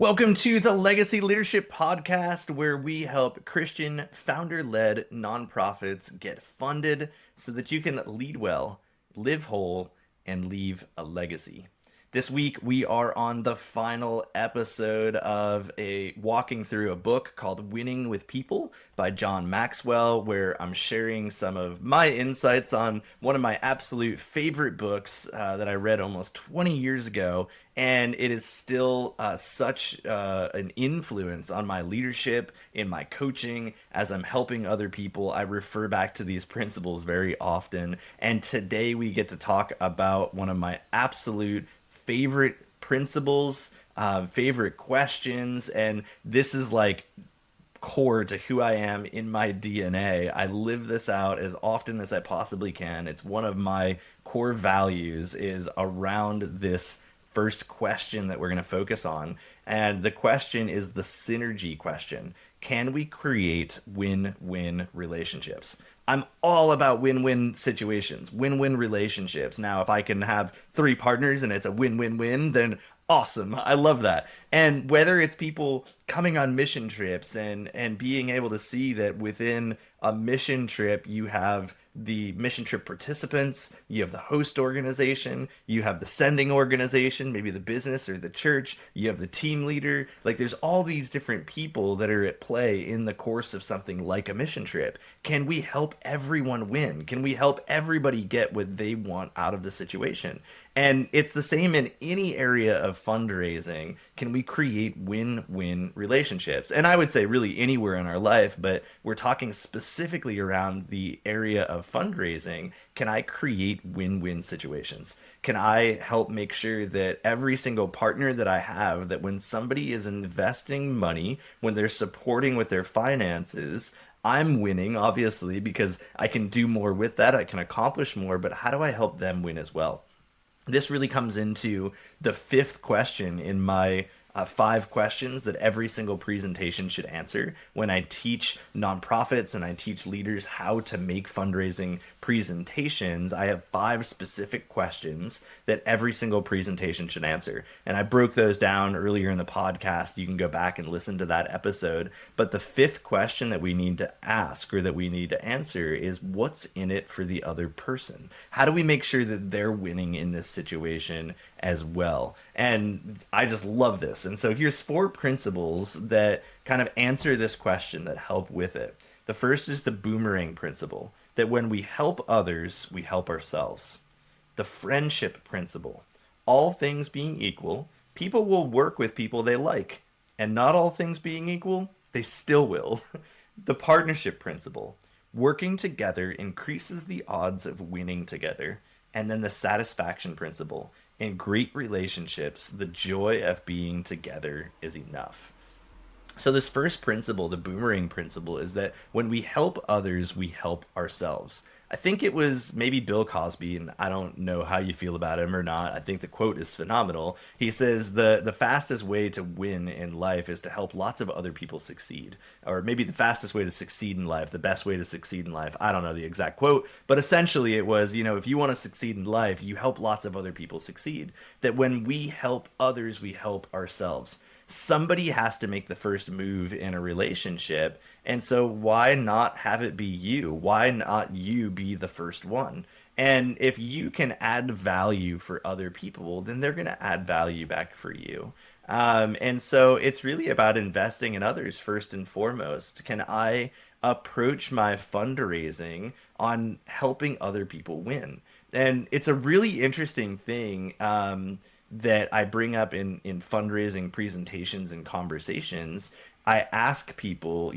Welcome to the Legacy Leadership Podcast, where we help Christian founder led nonprofits get funded so that you can lead well, live whole, and leave a legacy. This week, we are on the final episode of a walking through a book called Winning with People by John Maxwell, where I'm sharing some of my insights on one of my absolute favorite books that I read almost 20 years ago. And it is still such an influence on my leadership, in my coaching, as I'm helping other people. I refer back to these principles very often. And today we get to talk about one of my absolute favorite principles, favorite questions, and this is like core to who I am in my DNA. I live this out as often as I possibly can. It's one of my core values is around this first question that we're going to focus on. And the question is the synergy question. Can we create win-win relationships? I'm all about win-win situations, win-win relationships. Now, if I can have three partners and it's a win-win-win, then awesome. I love that. And whether it's people coming on mission trips and being able to see that within a mission trip, you have the mission trip participants, you have the host organization, you have the sending organization, maybe the business or the church, you have the team leader. Like there's all these different people that are at play in the course of something like a mission trip. Can we help everyone win? Can we help everybody get what they want out of the situation? And it's the same in any area of fundraising. Can we create win-win relationships? And I would say really anywhere in our life, but we're talking specifically around the area of fundraising. Can I create win-win situations? Can I help make sure that every single partner that I have, that when somebody is investing money, when they're supporting with their finances, I'm winning, obviously, because I can do more with that, I can accomplish more, but how do I help them win as well? This really comes into the fifth question in my five questions that every single presentation should answer when I teach nonprofits and I teach leaders how to make fundraising presentations. I have five specific questions that every single presentation should answer. And I broke those down earlier in the podcast. You can go back and listen to that episode. But the fifth question that we need to ask or that we need to answer is what's in it for the other person? How do we make sure that they're winning in this situation as well? And I just love this. And so here's four principles that kind of answer this question that help with it. The first is the boomerang principle, that when we help others, we help ourselves. The friendship principle, all things being equal, people will work with people they like, and not all things being equal, they still will. The partnership principle, working together increases the odds of winning together. And then the satisfaction principle, in great relationships, the joy of being together is enough. So this first principle, the boomerang principle, is that when we help others, we help ourselves. I think it was maybe Bill Cosby, and I don't know how you feel about him or not. I think the quote is phenomenal. He says the fastest way to win in life is to help lots of other people succeed. Or maybe the fastest way to succeed in life, the best way to succeed in life. I don't know the exact quote, but essentially it was, if you want to succeed in life, you help lots of other people succeed. That when we help others, we help ourselves. Somebody has to make the first move in a relationship. And so why not have it be you? Why not you be the first one? And if you can add value for other people, then they're going to add value back for you. And so it's really about investing in others first and foremost. Can I approach my fundraising on helping other people win? And it's a really interesting thing. That I bring up in fundraising presentations and conversations. I ask people,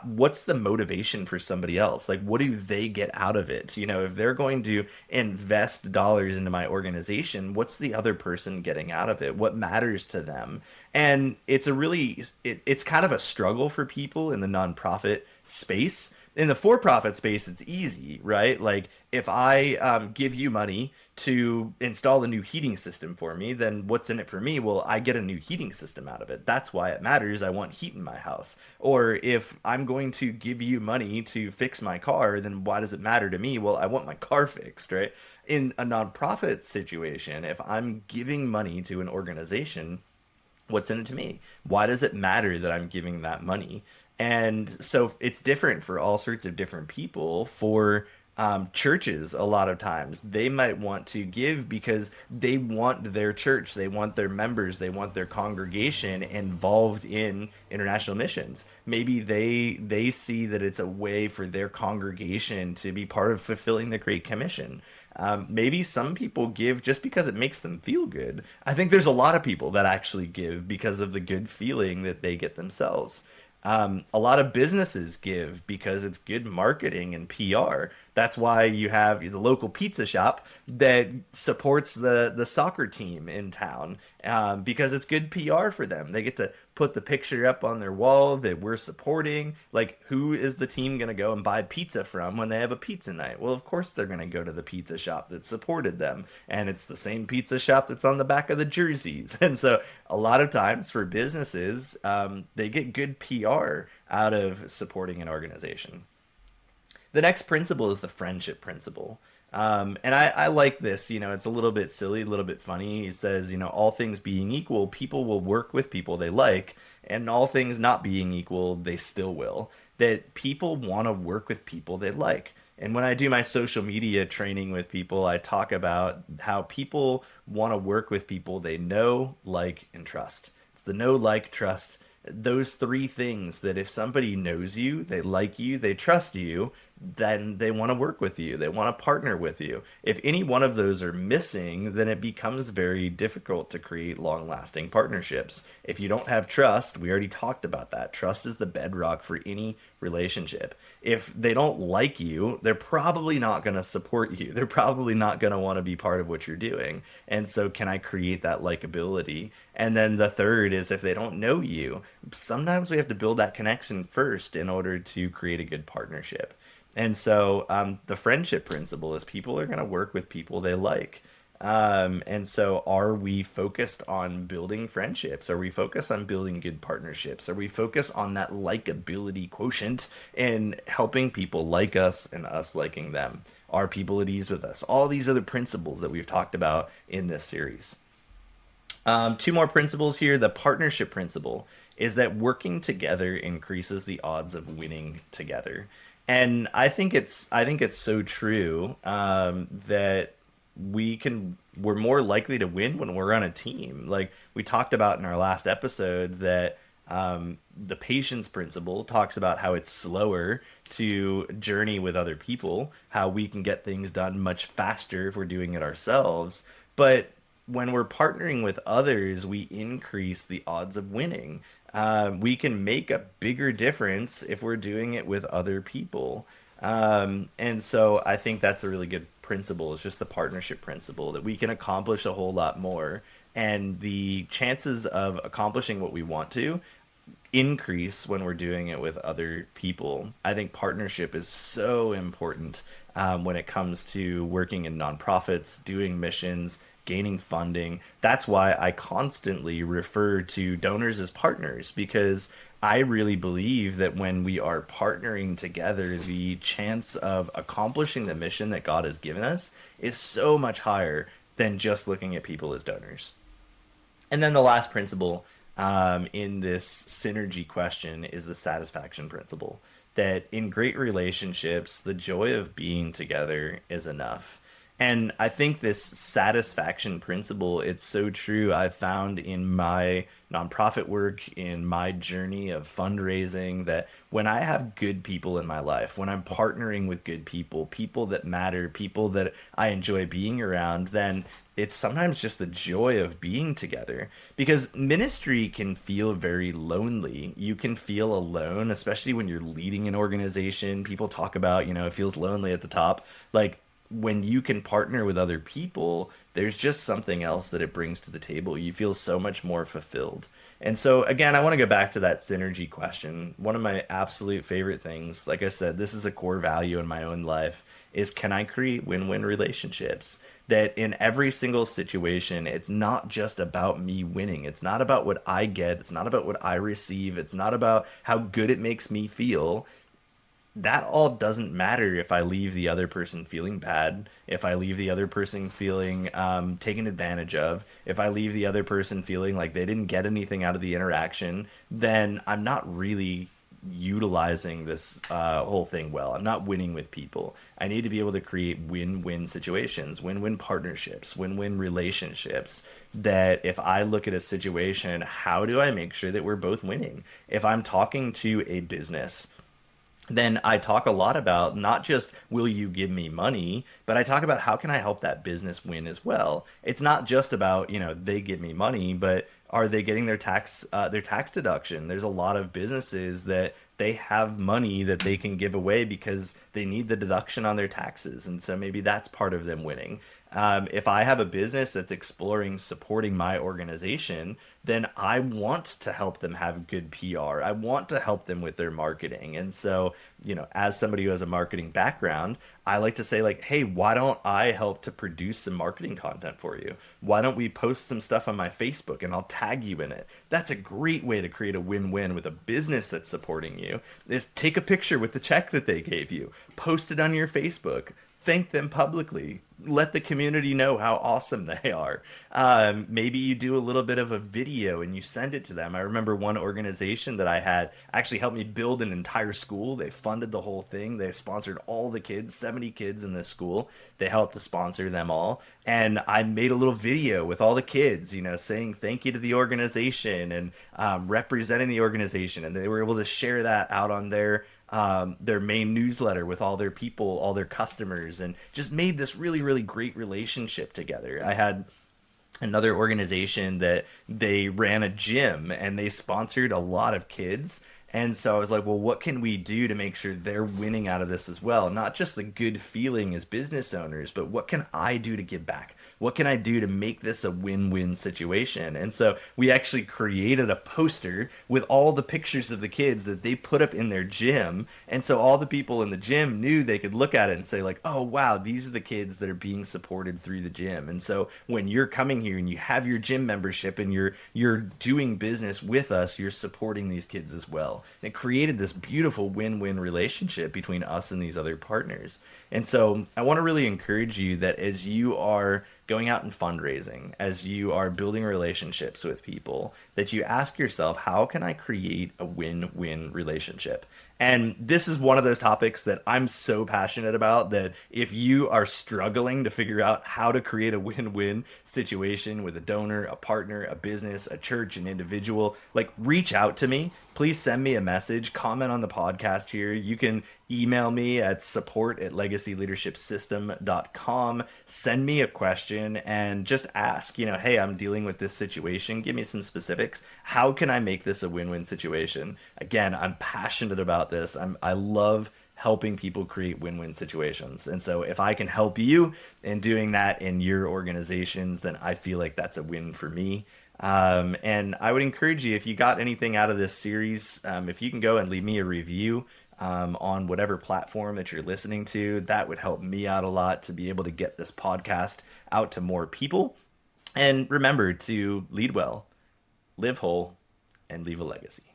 what's the motivation for somebody else? Like, what do they get out of it? If they're going to invest dollars into my organization, what's the other person getting out of it? What matters to them? And it's kind of a struggle for people in the nonprofit space. In the for-profit space, it's easy, right? Like if I give you money to install a new heating system for me, then what's in it for me? Well, I get a new heating system out of it. That's why it matters. I want heat in my house. Or if I'm going to give you money to fix my car, then why does it matter to me? Well, I want my car fixed, right? In a nonprofit situation, if I'm giving money to an organization, What's in it to me? Why does it matter that I'm giving that money? And so it's different for all sorts of different people. For churches, a lot of times they might want to give because they want their church, they want their members, they want their congregation involved in international missions. Maybe they see that it's a way for their congregation to be part of fulfilling the Great Commission. Maybe some people give just because it makes them feel good. I think there's a lot of people that actually give because of the good feeling that they get themselves. A lot of businesses give because it's good marketing and PR. That's why you have the local pizza shop that supports the soccer team in town, because it's good PR for them. They get to put the picture up on their wall that we're supporting. Like, who is the team going to go and buy pizza from when they have a pizza night? Well, of course they're going to go to the pizza shop that supported them. And it's the same pizza shop that's on the back of the jerseys. And so a lot of times for businesses, they get good PR out of supporting an organization. The next principle is the friendship principle. And I like this. It's a little bit silly, a little bit funny. He says, all things being equal, people will work with people they like, and all things not being equal, they still will. That people want to work with people they like. And when I do my social media training with people, I talk about how people want to work with people they know, like, and trust. It's the know, like, trust, those three things that if somebody knows you, they like you, they trust you, then they want to work with you. They want to partner with you. If any one of those are missing, then it becomes very difficult to create long lasting partnerships. If you don't have trust, we already talked about that. Trust is the bedrock for any relationship. If they don't like you, they're probably not going to support you. They're probably not going to want to be part of what you're doing. And so, can I create that likability? And then the third is if they don't know you, sometimes we have to build that connection first in order to create a good partnership. And so the friendship principle is people are going to work with people they like. And so are we focused on building friendships? Are we focused on building good partnerships? Are we focused on that likability quotient and helping people like us and us liking them? Are people at ease with us? All these other principles that we've talked about in this series. Two more principles here. The partnership principle is that working together increases the odds of winning together. And I think it's so true, that we're more likely to win when we're on a team. Like we talked about in our last episode, that the patience principle talks about how it's slower to journey with other people, how we can get things done much faster if we're doing it ourselves. But when we're partnering with others, we increase the odds of winning. We can make a bigger difference if we're doing it with other people. And so I think that's a really good principle. It's just the partnership principle that we can accomplish a whole lot more. And the chances of accomplishing what we want to increase when we're doing it with other people. I think partnership is so important when it comes to working in nonprofits, doing missions, gaining funding. That's why I constantly refer to donors as partners, because I really believe that when we are partnering together, the chance of accomplishing the mission that God has given us is so much higher than just looking at people as donors. And then the last principle in this synergy question is the satisfaction principle. That in great relationships, the joy of being together is enough. And I think this satisfaction principle, it's so true. I've found in my nonprofit work, in my journey of fundraising, that when I have good people in my life, when I'm partnering with good people, people that matter, people that I enjoy being around, then it's sometimes just the joy of being together. Because ministry can feel very lonely. You can feel alone, especially when you're leading an organization. People talk about, it feels lonely at the top. Like, when you can partner with other people, there's just something else that it brings to the table. You feel so much more fulfilled. And so, again, I want to go back to that synergy question. One of my absolute favorite things, like I said, this is a core value in my own life, is can I create win-win relationships? That in every single situation, it's not just about me winning. It's not about what I get. It's not about what I receive. It's not about how good it makes me feel. that all doesn't matter if I leave the other person feeling bad, if I leave the other person feeling taken advantage of, if I leave the other person feeling like they didn't get anything out of the interaction, then I'm not really utilizing this whole thing well. I'm not winning with people. I need to be able to create win-win situations, win-win partnerships, win-win relationships. That if I look at a situation, how do I make sure that we're both winning? If I'm talking to a business, then I talk a lot about not just will you give me money, but I talk about how can I help that business win as well. It's not just about, they give me money, but are they getting their tax deduction? There's a lot of businesses that they have money that they can give away because they need the deduction on their taxes. And so maybe that's part of them winning. If I have a business that's exploring supporting my organization, then I want to help them have good PR. I want to help them with their marketing. And so, as somebody who has a marketing background, I like to say like, hey, why don't I help to produce some marketing content for you? Why don't we post some stuff on my Facebook and I'll tag you in it? That's a great way to create a win-win with a business that's supporting you. Is take a picture with the check that they gave you, post it on your Facebook, thank them publicly, let the community know how awesome they are. Maybe you do a little bit of a video and you send it to them. I remember one organization that I had actually helped me build an entire school. They funded the whole thing. They sponsored all the kids, 70 kids in this school. They helped to sponsor them all. And I made a little video with all the kids, saying thank you to the organization and representing the organization. And they were able to share that out on their main newsletter with all their people, all their customers, and just made this really, really great relationship together. I had another organization that they ran a gym and they sponsored a lot of kids. And so I was like, well, what can we do to make sure they're winning out of this as well? Not just the good feeling as business owners, but what can I do to give back? What can I do to make this a win-win situation? And so we actually created a poster with all the pictures of the kids that they put up in their gym. And so all the people in the gym knew they could look at it and say like, oh, wow, these are the kids that are being supported through the gym. And so when you're coming here and you have your gym membership and you're doing business with us, you're supporting these kids as well. And it created this beautiful win-win relationship between us and these other partners. And so I want to really encourage you that as you are going out and fundraising, as you are building relationships with people, that you ask yourself, how can I create a win-win relationship? And this is one of those topics that I'm so passionate about that if you are struggling to figure out how to create a win-win situation with a donor, a partner, a business, a church, an individual, like reach out to me. Please send me a message, comment on the podcast here. You can email me at support@legacyleadershipsystem.com. Send me a question and just ask, hey, I'm dealing with this situation. Give me some specifics. How can I make this a win-win situation? Again, I'm passionate about this. I love helping people create win-win situations. And so if I can help you in doing that in your organizations, then I feel like that's a win for me. And I would encourage you, if you got anything out of this series, if you can go and leave me a review on whatever platform that you're listening to, that would help me out a lot to be able to get this podcast out to more people. And remember to lead well, live whole, and leave a legacy.